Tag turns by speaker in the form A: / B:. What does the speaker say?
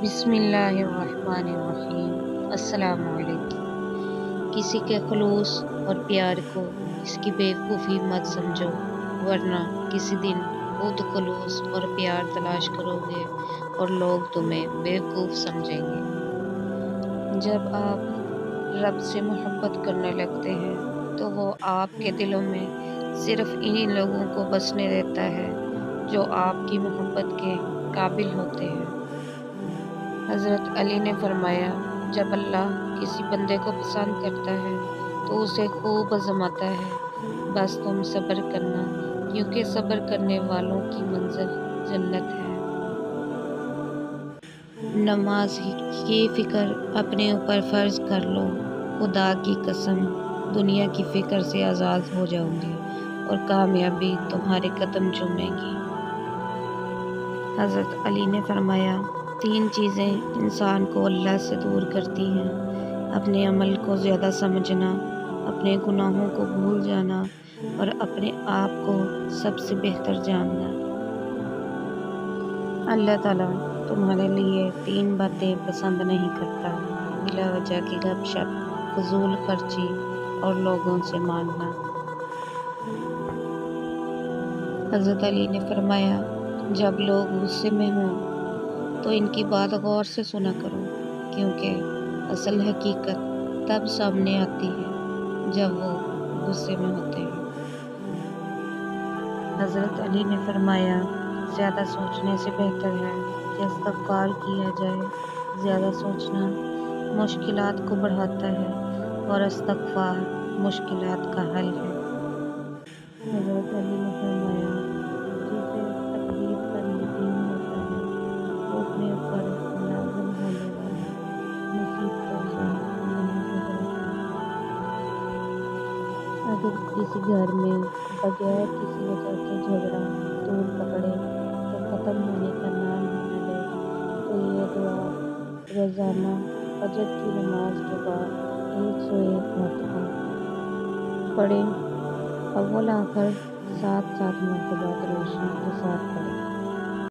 A: بسم اللہ الرحمن الرحیم۔ السلام علیکم۔ کسی کے خلوص اور پیار کو اس کی بیوقوفی مت سمجھو، ورنہ کسی دن خود خلوص اور پیار تلاش کرو گے اور لوگ تمہیں بیوقوف سمجھیں گے۔ جب آپ رب سے محبت کرنے لگتے ہیں تو وہ آپ کے دلوں میں صرف انہی لوگوں کو بسنے دیتا ہے جو آپ کی محبت کے قابل ہوتے ہیں۔ حضرت علی نے فرمایا، جب اللہ کسی بندے کو پسند کرتا ہے تو اسے خوب آزماتا ہے، بس تم صبر کرنا، کیونکہ صبر کرنے والوں کی منزل جنت ہے۔ نماز کی فکر اپنے اوپر فرض کر لو، خدا کی قسم دنیا کی فکر سے آزاد ہو جاؤ گے اور کامیابی تمہارے قدم چومے گی۔ حضرت علی نے فرمایا، تین چیزیں انسان کو اللہ سے دور کرتی ہیں: اپنے عمل کو زیادہ سمجھنا، اپنے گناہوں کو بھول جانا اور اپنے آپ کو سب سے بہتر جاننا۔ اللہ تعالیٰ تمہارے لیے تین باتیں پسند نہیں کرتا: بلا وجہ کی گپ شپ، فضول خرچی اور لوگوں سے مانگنا۔ حضرت علی نے فرمایا، جب لوگ غصے میں ہوں تو ان کی بات غور سے سنا کرو، کیونکہ اصل حقیقت تب سامنے آتی ہے جب وہ غصے میں ہوتے ہیں۔ حضرت علی نے فرمایا، زیادہ سوچنے سے بہتر ہے کہ استغفار کیا جائے۔ زیادہ سوچنا مشکلات کو بڑھاتا ہے اور استغفار مشکلات کا حل ہے۔ حضرت علی نے فرمایا، جسے تقدیر پر یقین ہوتا ہے وہ اپنے اوپر لازم ہونے والی مصیبتوں سے نہیں گھبراتا۔ اگر کسی گھر میں بغیر کسی وجہ کے جھگڑا طول پکڑے اور ختم ہونے کا نام ہی نہ لے تو یہ دعا روزانہ فجر کی نماز کے بعد 101 مرتبہ پڑھیں۔ اول آخر 7 مرتبہ روشنی کے ساتھ پڑھیں۔